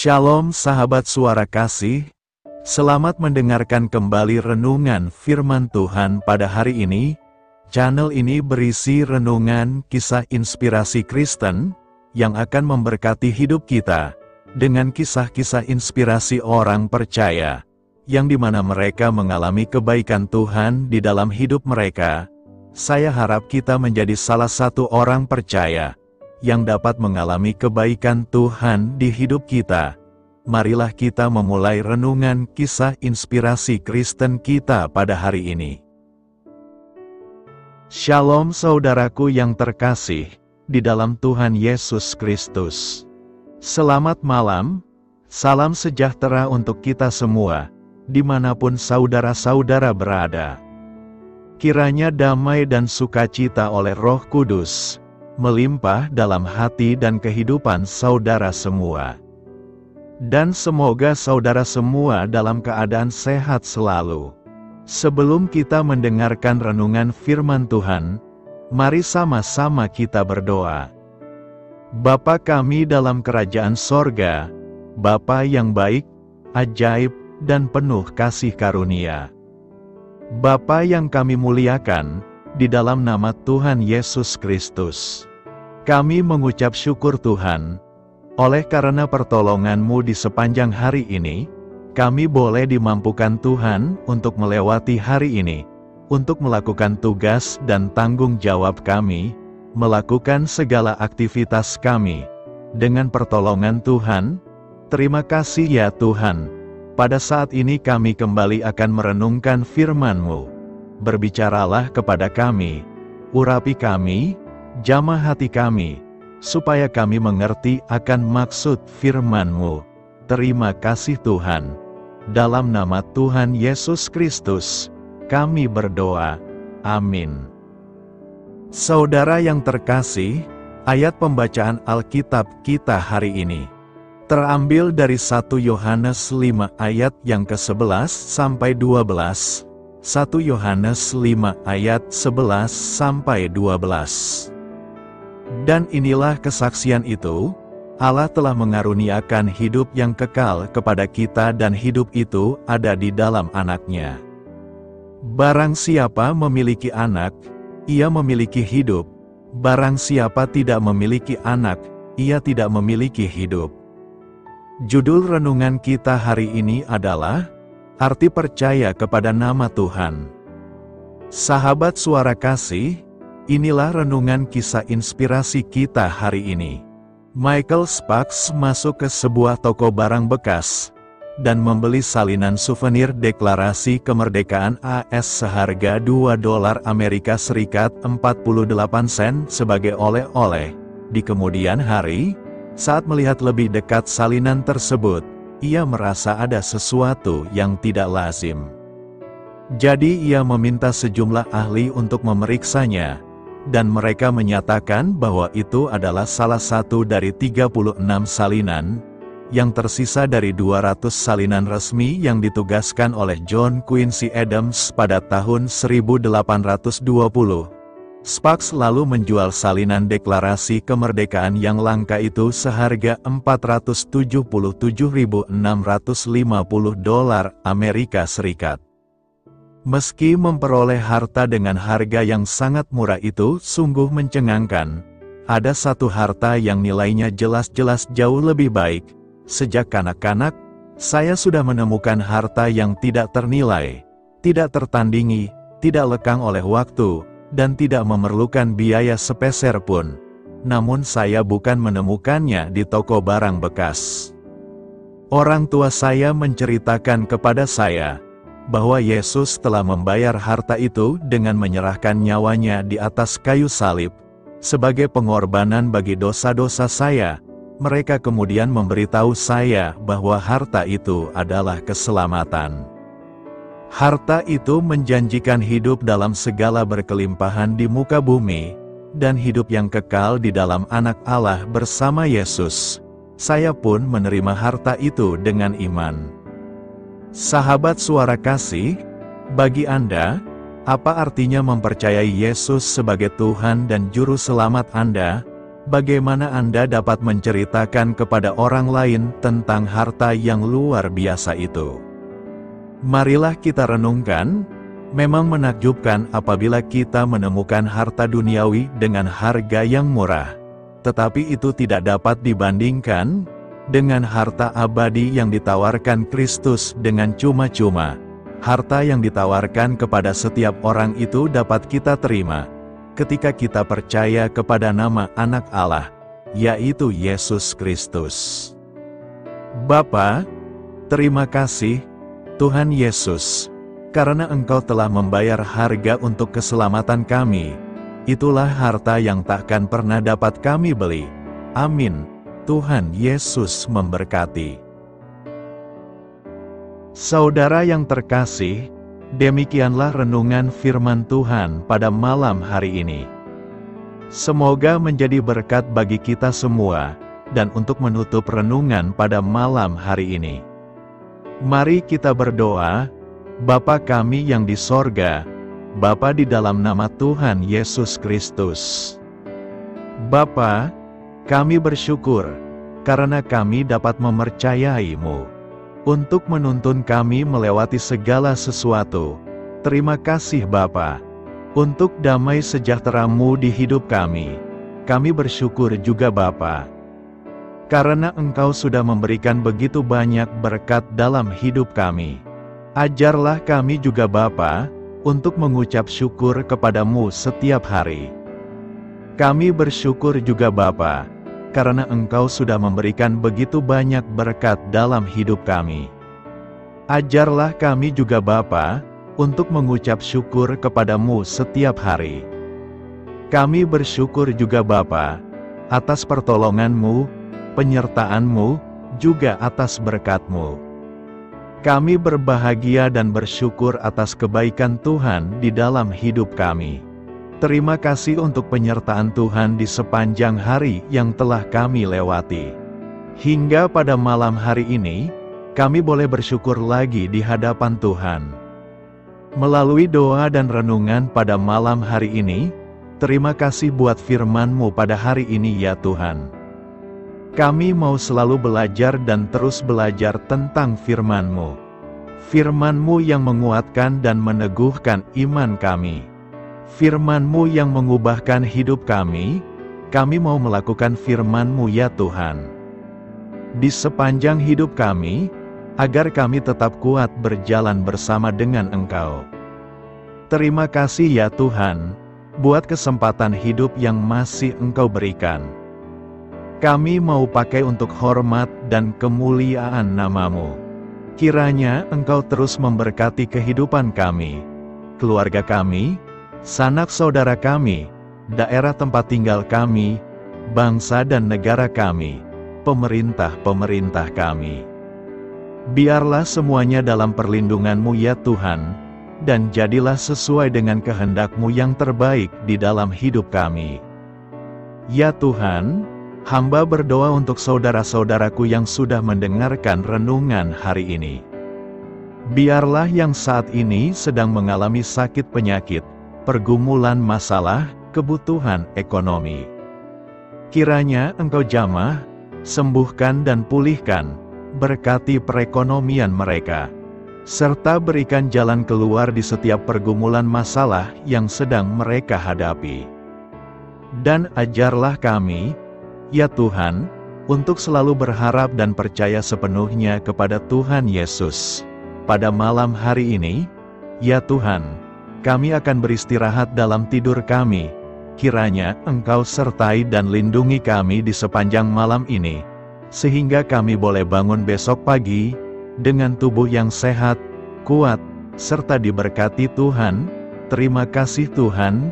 Shalom sahabat suara kasih, selamat mendengarkan kembali renungan firman Tuhan pada hari ini. Channel ini berisi renungan kisah inspirasi Kristen, yang akan memberkati hidup kita, dengan kisah-kisah inspirasi orang percaya, yang dimana mereka mengalami kebaikan Tuhan di dalam hidup mereka. Saya harap kita menjadi salah satu orang percaya, yang dapat mengalami kebaikan Tuhan di hidup kita. Marilah kita memulai renungan kisah inspirasi Kristen kita pada hari ini. Shalom saudaraku yang terkasih, di dalam Tuhan Yesus Kristus. Selamat malam, salam sejahtera untuk kita semua, dimanapun saudara-saudara berada. Kiranya damai dan sukacita oleh Roh Kudus melimpah dalam hati dan kehidupan saudara semua. Dan semoga saudara semua dalam keadaan sehat selalu. Sebelum kita mendengarkan renungan firman Tuhan, mari sama-sama kita berdoa. Bapa kami dalam kerajaan sorga, Bapa yang baik, ajaib, dan penuh kasih karunia. Bapa yang kami muliakan, di dalam nama Tuhan Yesus Kristus, kami mengucap syukur Tuhan, oleh karena pertolongan-Mu di sepanjang hari ini, kami boleh dimampukan Tuhan untuk melewati hari ini, untuk melakukan tugas dan tanggung jawab kami, melakukan segala aktivitas kami. Dengan pertolongan Tuhan, terima kasih ya Tuhan. Pada saat ini kami kembali akan merenungkan firman-Mu. Berbicaralah kepada kami, urapi kami, jamah hati kami, supaya kami mengerti akan maksud firman-Mu. Terima kasih Tuhan. Dalam nama Tuhan Yesus Kristus, kami berdoa. Amin. Saudara yang terkasih, ayat pembacaan Alkitab kita hari ini terambil dari 1 Yohanes 5 ayat yang ke-11 sampai 12. 1 Yohanes 5 ayat 11 sampai 12. Dan inilah kesaksian itu, Allah telah mengaruniakan hidup yang kekal kepada kita dan hidup itu ada di dalam Anak-Nya. Barang siapa memiliki anak, ia memiliki hidup. Barang siapa tidak memiliki anak, ia tidak memiliki hidup. Judul renungan kita hari ini adalah arti percaya kepada nama Tuhan. Sahabat suara kasih, inilah renungan kisah inspirasi kita hari ini. Michael Sparks masuk ke sebuah toko barang bekas dan membeli salinan souvenir deklarasi kemerdekaan AS seharga $2 Amerika Serikat 48 sen sebagai oleh-oleh. Di kemudian hari, saat melihat lebih dekat salinan tersebut, ia merasa ada sesuatu yang tidak lazim. Jadi ia meminta sejumlah ahli untuk memeriksanya, dan mereka menyatakan bahwa itu adalah salah satu dari 36 salinan, yang tersisa dari 200 salinan resmi yang ditugaskan oleh John Quincy Adams pada tahun 1820. Sparks lalu menjual salinan deklarasi kemerdekaan yang langka itu seharga $477.650 Amerika Serikat. Meski memperoleh harta dengan harga yang sangat murah itu sungguh mencengangkan, ada satu harta yang nilainya jelas-jelas jauh lebih baik. Sejak kanak-kanak, saya sudah menemukan harta yang tidak ternilai, tidak tertandingi, tidak lekang oleh waktu, dan tidak memerlukan biaya sepeser pun. Namun saya bukan menemukannya di toko barang bekas. Orang tua saya menceritakan kepada saya, bahwa Yesus telah membayar harta itu dengan menyerahkan nyawanya di atas kayu salib, sebagai pengorbanan bagi dosa-dosa saya. Mereka kemudian memberitahu saya bahwa harta itu adalah keselamatan. Harta itu menjanjikan hidup dalam segala berkelimpahan di muka bumi, dan hidup yang kekal di dalam Anak Allah bersama Yesus. Saya pun menerima harta itu dengan iman. Sahabat suara kasih, bagi Anda, apa artinya mempercayai Yesus sebagai Tuhan dan Juru Selamat Anda? Bagaimana Anda dapat menceritakan kepada orang lain tentang harta yang luar biasa itu? Marilah kita renungkan. Memang menakjubkan apabila kita menemukan harta duniawi dengan harga yang murah. Tetapi itu tidak dapat dibandingkan dengan harta abadi yang ditawarkan Kristus dengan cuma-cuma. Harta yang ditawarkan kepada setiap orang itu dapat kita terima ketika kita percaya kepada nama Anak Allah, yaitu Yesus Kristus. Bapa, terima kasih, Tuhan Yesus, karena Engkau telah membayar harga untuk keselamatan kami. Itulah harta yang takkan pernah dapat kami beli. Amin. Tuhan Yesus memberkati. Saudara yang terkasih, demikianlah renungan firman Tuhan pada malam hari ini. Semoga menjadi berkat bagi kita semua, dan untuk menutup renungan pada malam hari ini, mari kita berdoa. Bapa kami yang di sorga, Bapa di dalam nama Tuhan Yesus Kristus. Bapa, kami bersyukur, karena kami dapat mempercayai-Mu untuk menuntun kami melewati segala sesuatu. Terima kasih Bapa, untuk damai sejahtera-Mu di hidup kami. Kami bersyukur juga Bapa, karena Engkau sudah memberikan begitu banyak berkat dalam hidup kami. Ajarlah kami juga Bapa, untuk mengucap syukur kepadamu setiap hari. Kami bersyukur juga Bapa, karena Engkau sudah memberikan begitu banyak berkat dalam hidup kami. Ajarlah kami juga Bapa, untuk mengucap syukur kepadamu setiap hari. Kami bersyukur juga Bapa, atas pertolongan-Mu, penyertaan-Mu, juga atas berkat-Mu. Kami berbahagia dan bersyukur atas kebaikan Tuhan di dalam hidup kami. Terima kasih untuk penyertaan Tuhan di sepanjang hari yang telah kami lewati. Hingga pada malam hari ini, kami boleh bersyukur lagi di hadapan Tuhan. Melalui doa dan renungan pada malam hari ini, terima kasih buat firman-Mu pada hari ini ya Tuhan. Kami mau selalu belajar dan terus belajar tentang firman-Mu. Firman-Mu yang menguatkan dan meneguhkan iman kami. Firman-Mu yang mengubahkan hidup kami mau melakukan firman-Mu ya Tuhan. Di sepanjang hidup kami, agar kami tetap kuat berjalan bersama dengan Engkau. Terima kasih ya Tuhan, buat kesempatan hidup yang masih Engkau berikan. Kami mau pakai untuk hormat dan kemuliaan nama-Mu. Kiranya Engkau terus memberkati kehidupan kami, keluarga kami, sanak saudara kami, daerah tempat tinggal kami, bangsa dan negara kami, pemerintah-pemerintah kami. Biarlah semuanya dalam perlindungan-Mu ya Tuhan, dan jadilah sesuai dengan kehendak-Mu yang terbaik di dalam hidup kami. Ya Tuhan, hamba berdoa untuk saudara-saudaraku yang sudah mendengarkan renungan hari ini. Biarlah yang saat ini sedang mengalami sakit penyakit, pergumulan masalah, kebutuhan ekonomi. Kiranya Engkau jamah, sembuhkan dan pulihkan, berkati perekonomian mereka, serta berikan jalan keluar di setiap pergumulan masalah yang sedang mereka hadapi. Dan ajarlah kami, ya Tuhan, untuk selalu berharap dan percaya sepenuhnya kepada Tuhan Yesus. Pada malam hari ini, ya Tuhan, kami akan beristirahat dalam tidur kami. Kiranya Engkau sertai dan lindungi kami di sepanjang malam ini, sehingga kami boleh bangun besok pagi, dengan tubuh yang sehat, kuat, serta diberkati Tuhan. Terima kasih Tuhan.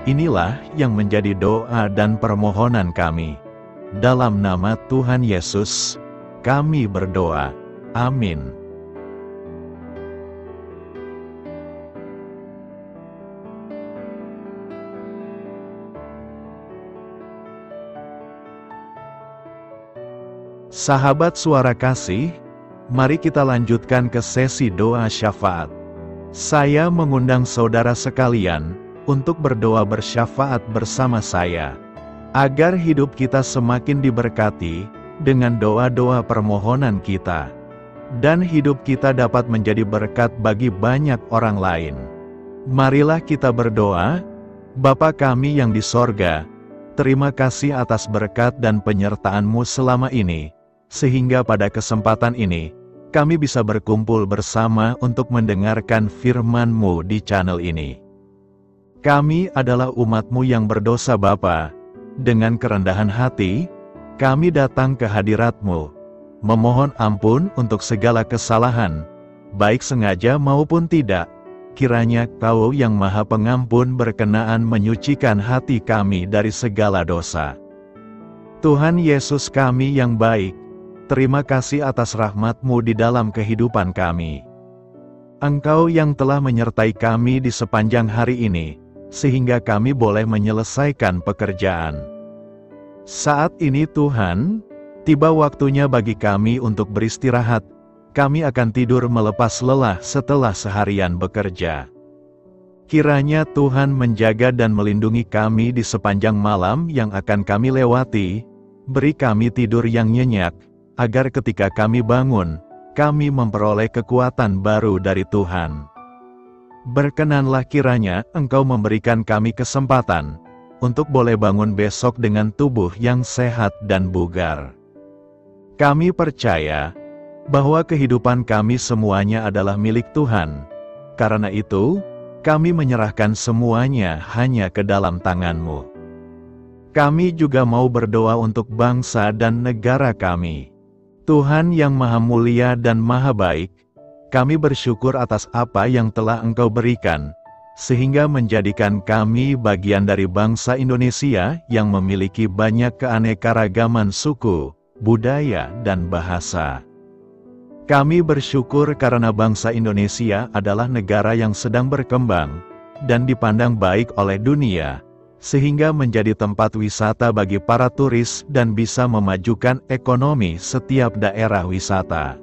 Inilah yang menjadi doa dan permohonan kami. Dalam nama Tuhan Yesus, kami berdoa. Amin. Sahabat Suara Kasih, mari kita lanjutkan ke sesi doa syafaat. Saya mengundang saudara sekalian untuk berdoa bersyafaat bersama saya. agar hidup kita semakin diberkati dengan doa-doa permohonan kita, dan hidup kita dapat menjadi berkat bagi banyak orang lain. Marilah kita berdoa. Bapa kami yang di sorga, terima kasih atas berkat dan penyertaan-Mu selama ini, sehingga pada kesempatan ini, kami bisa berkumpul bersama untuk mendengarkan firman-Mu di channel ini. Kami adalah umat-Mu yang berdosa Bapa. Dengan kerendahan hati, kami datang ke hadirat-Mu, memohon ampun untuk segala kesalahan, baik sengaja maupun tidak. Kiranya Kau yang Maha Pengampun berkenaan menyucikan hati kami dari segala dosa. Tuhan Yesus kami yang baik, terima kasih atas rahmat-Mu di dalam kehidupan kami. Engkau yang telah menyertai kami di sepanjang hari ini, sehingga kami boleh menyelesaikan pekerjaan. Saat ini Tuhan, tiba waktunya bagi kami untuk beristirahat. Kami akan tidur melepas lelah setelah seharian bekerja. Kiranya Tuhan menjaga dan melindungi kami di sepanjang malam yang akan kami lewati. Beri kami tidur yang nyenyak, agar ketika kami bangun, kami memperoleh kekuatan baru dari Tuhan. Berkenanlah kiranya Engkau memberikan kami kesempatan untuk boleh bangun besok dengan tubuh yang sehat dan bugar. Kami percaya bahwa kehidupan kami semuanya adalah milik Tuhan. Karena itu, kami menyerahkan semuanya hanya ke dalam tangan-Mu. Kami juga mau berdoa untuk bangsa dan negara kami. Tuhan yang Maha Mulia dan Maha Baik, kami bersyukur atas apa yang telah Engkau berikan, sehingga menjadikan kami bagian dari bangsa Indonesia yang memiliki banyak keanekaragaman suku, budaya, dan bahasa. Kami bersyukur karena bangsa Indonesia adalah negara yang sedang berkembang, dan dipandang baik oleh dunia, sehingga menjadi tempat wisata bagi para turis dan bisa memajukan ekonomi setiap daerah wisata.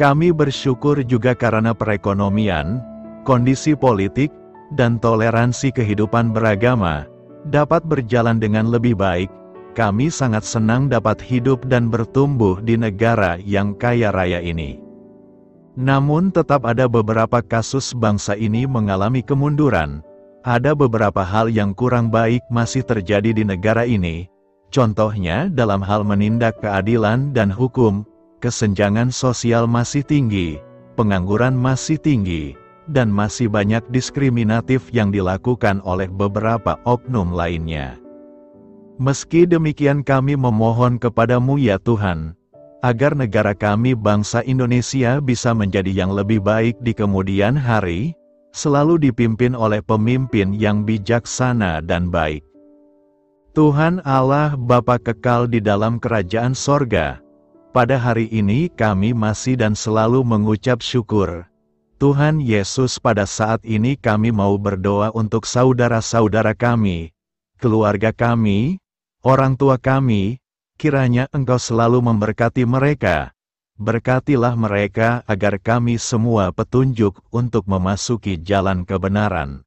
Kami bersyukur juga karena perekonomian, kondisi politik, dan toleransi kehidupan beragama dapat berjalan dengan lebih baik. Kami sangat senang dapat hidup dan bertumbuh di negara yang kaya raya ini. Namun tetap ada beberapa kasus bangsa ini mengalami kemunduran. Ada beberapa hal yang kurang baik masih terjadi di negara ini. Contohnya dalam hal menindak keadilan dan hukum, kesenjangan sosial masih tinggi, pengangguran masih tinggi, dan masih banyak diskriminatif yang dilakukan oleh beberapa oknum lainnya. Meski demikian kami memohon kepada-Mu ya Tuhan, agar negara kami bangsa Indonesia bisa menjadi yang lebih baik di kemudian hari, selalu dipimpin oleh pemimpin yang bijaksana dan baik. Tuhan Allah Bapa kekal di dalam kerajaan sorga, pada hari ini kami masih dan selalu mengucap syukur. Tuhan Yesus, pada saat ini kami mau berdoa untuk saudara-saudara kami, keluarga kami, orang tua kami. Kiranya Engkau selalu memberkati mereka. Berkatilah mereka agar kami semua petunjuk untuk memasuki jalan kebenaran.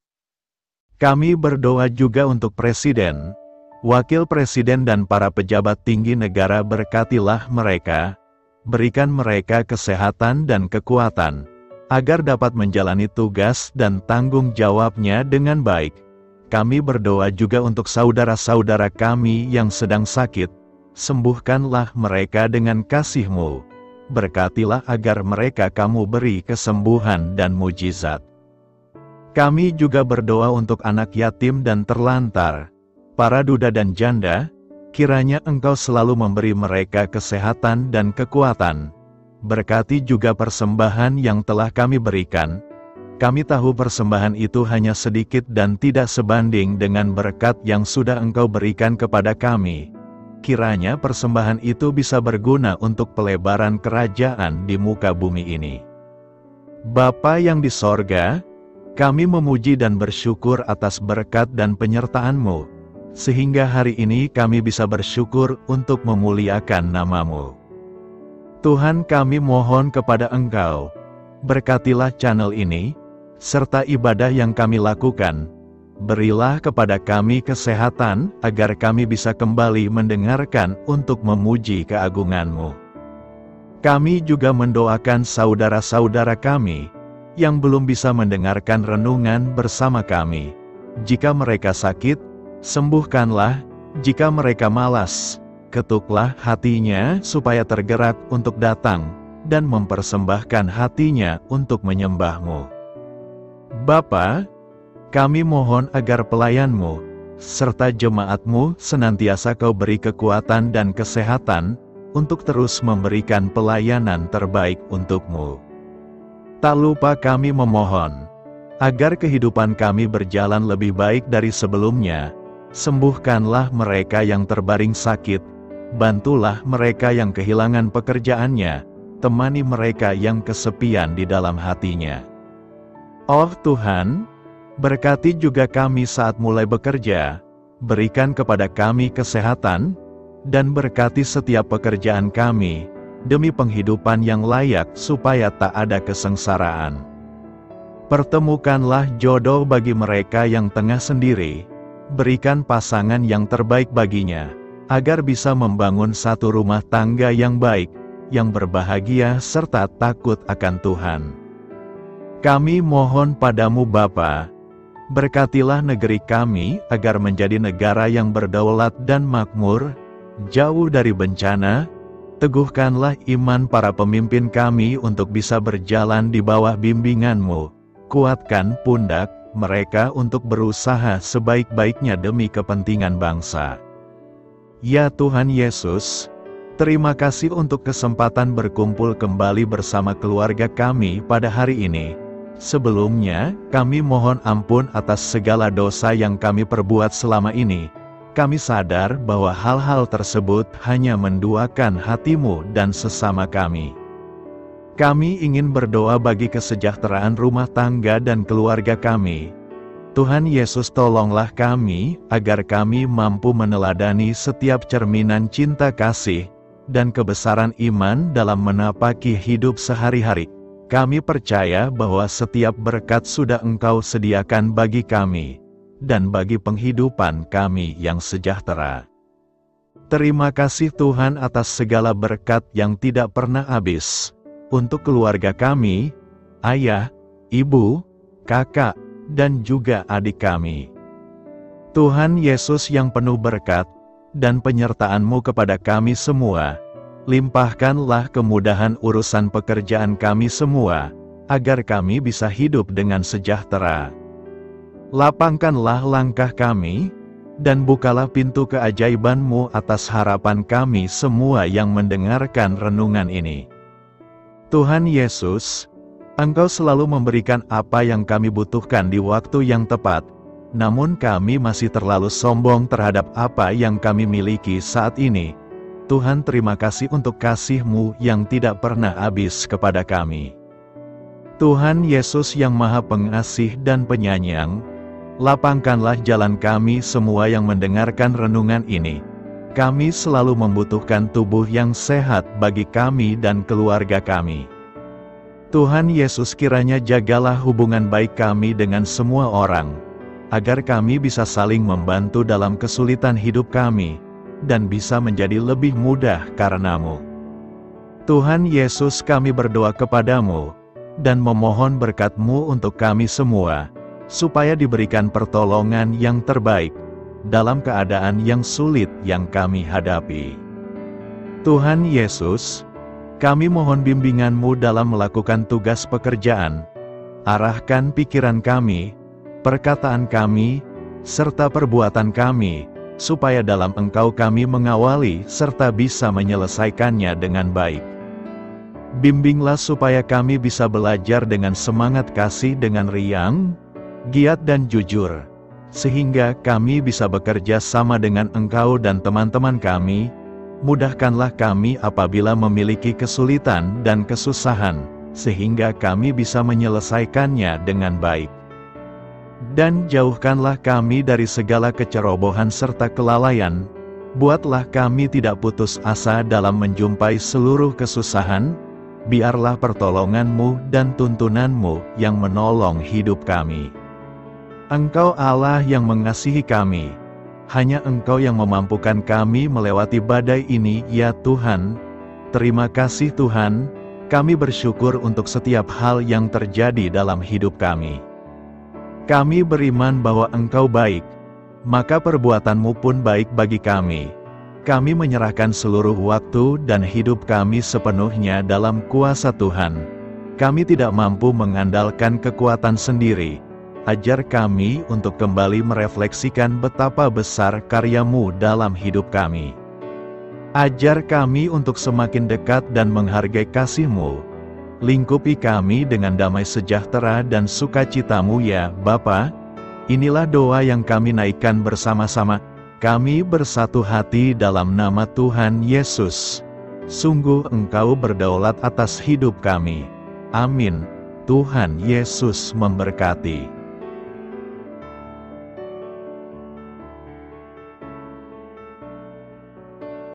Kami berdoa juga untuk Presiden, Wakil Presiden dan para pejabat tinggi negara. Berkatilah mereka, berikan mereka kesehatan dan kekuatan, agar dapat menjalani tugas dan tanggung jawabnya dengan baik. Kami berdoa juga untuk saudara-saudara kami yang sedang sakit. Sembuhkanlah mereka dengan kasih-Mu. Berkatilah agar mereka Kamu beri kesembuhan dan mujizat. Kami juga berdoa untuk anak yatim dan terlantar, para duda dan janda. Kiranya Engkau selalu memberi mereka kesehatan dan kekuatan. Berkati juga persembahan yang telah kami berikan. Kami tahu persembahan itu hanya sedikit dan tidak sebanding dengan berkat yang sudah Engkau berikan kepada kami. Kiranya persembahan itu bisa berguna untuk pelebaran kerajaan di muka bumi ini. Bapa yang di sorga, kami memuji dan bersyukur atas berkat dan penyertaan-Mu, sehingga hari ini kami bisa bersyukur untuk memuliakan nama-Mu. Tuhan, kami mohon kepada Engkau, berkatilah channel ini, serta ibadah yang kami lakukan. Berilah kepada kami kesehatan, agar kami bisa kembali mendengarkan untuk memuji keagungan-Mu. Kami juga mendoakan saudara-saudara kami, yang belum bisa mendengarkan renungan bersama kami. Jika mereka sakit, sembuhkanlah. Jika mereka malas, ketuklah hatinya supaya tergerak untuk datang, dan mempersembahkan hatinya untuk menyembah-Mu. Bapa, kami mohon agar pelayan-Mu, serta jemaat-Mu senantiasa Kau beri kekuatan dan kesehatan, untuk terus memberikan pelayanan terbaik untuk-Mu. Tak lupa kami memohon, agar kehidupan kami berjalan lebih baik dari sebelumnya. Sembuhkanlah mereka yang terbaring sakit, bantulah mereka yang kehilangan pekerjaannya, temani mereka yang kesepian di dalam hatinya. Oh Tuhan, berkati juga kami saat mulai bekerja, berikan kepada kami kesehatan, dan berkati setiap pekerjaan kami, demi penghidupan yang layak supaya tak ada kesengsaraan. Pertemukanlah jodoh bagi mereka yang tengah sendiri, berikan pasangan yang terbaik baginya, agar bisa membangun satu rumah tangga yang baik, yang berbahagia serta takut akan Tuhan. Kami mohon padamu Bapa, berkatilah negeri kami agar menjadi negara yang berdaulat dan makmur, jauh dari bencana. Teguhkanlah iman para pemimpin kami untuk bisa berjalan di bawah bimbingan-Mu. Kuatkan pundak mereka untuk berusaha sebaik-baiknya demi kepentingan bangsa. Ya Tuhan Yesus, terima kasih untuk kesempatan berkumpul kembali bersama keluarga kami pada hari ini. Sebelumnya, kami mohon ampun atas segala dosa yang kami perbuat selama ini. Kami sadar bahwa hal-hal tersebut hanya menduakan hati-Mu dan sesama kami. Kami ingin berdoa bagi kesejahteraan rumah tangga dan keluarga kami. Tuhan Yesus, tolonglah kami, agar kami mampu meneladani setiap cerminan cinta kasih, dan kebesaran iman dalam menapaki hidup sehari-hari. Kami percaya bahwa setiap berkat sudah Engkau sediakan bagi kami, dan bagi penghidupan kami yang sejahtera. Terima kasih Tuhan atas segala berkat yang tidak pernah habis. Untuk keluarga kami, ayah, ibu, kakak, dan juga adik kami. Tuhan Yesus yang penuh berkat, dan penyertaan-Mu kepada kami semua, limpahkanlah kemudahan urusan pekerjaan kami semua, agar kami bisa hidup dengan sejahtera. Lapangkanlah langkah kami, dan bukalah pintu keajaiban-Mu atas harapan kami semua yang mendengarkan renungan ini. Tuhan Yesus, Engkau selalu memberikan apa yang kami butuhkan di waktu yang tepat, namun kami masih terlalu sombong terhadap apa yang kami miliki saat ini. Tuhan, terima kasih untuk kasih-Mu yang tidak pernah habis kepada kami. Tuhan Yesus yang Maha Pengasih dan Penyayang, lapangkanlah jalan kami semua yang mendengarkan renungan ini. Kami selalu membutuhkan tubuh yang sehat bagi kami dan keluarga kami. Tuhan Yesus, kiranya jagalah hubungan baik kami dengan semua orang, agar kami bisa saling membantu dalam kesulitan hidup kami, dan bisa menjadi lebih mudah karena-Mu. Tuhan Yesus, kami berdoa kepadamu, dan memohon berkat-Mu untuk kami semua, supaya diberikan pertolongan yang terbaik, dalam keadaan yang sulit yang kami hadapi. Tuhan Yesus, kami mohon bimbingan-Mu dalam melakukan tugas pekerjaan. Arahkan pikiran kami, perkataan kami, serta perbuatan kami, supaya dalam Engkau kami mengawali serta bisa menyelesaikannya dengan baik. Bimbinglah supaya kami bisa belajar dengan semangat kasih dengan riang, giat dan jujur, sehingga kami bisa bekerja sama dengan Engkau dan teman-teman kami. Mudahkanlah kami apabila memiliki kesulitan dan kesusahan, sehingga kami bisa menyelesaikannya dengan baik. Dan jauhkanlah kami dari segala kecerobohan serta kelalaian. Buatlah kami tidak putus asa dalam menjumpai seluruh kesusahan. Biarlah pertolongan-Mu dan tuntunan-Mu yang menolong hidup kami. Engkau Allah yang mengasihi kami. Hanya Engkau yang memampukan kami melewati badai ini, ya Tuhan. Terima kasih Tuhan, kami bersyukur untuk setiap hal yang terjadi dalam hidup kami. Kami beriman bahwa Engkau baik, maka perbuatan-Mu pun baik bagi kami. Kami menyerahkan seluruh waktu dan hidup kami sepenuhnya dalam kuasa Tuhan. Kami tidak mampu mengandalkan kekuatan sendiri. Ajar kami untuk kembali merefleksikan betapa besar karya-Mu dalam hidup kami. Ajar kami untuk semakin dekat dan menghargai kasih-Mu. Lingkupi kami dengan damai sejahtera dan sukacita-Mu ya Bapa. Inilah doa yang kami naikkan bersama-sama. Kami bersatu hati dalam nama Tuhan Yesus. Sungguh Engkau berdaulat atas hidup kami. Amin. Tuhan Yesus memberkati.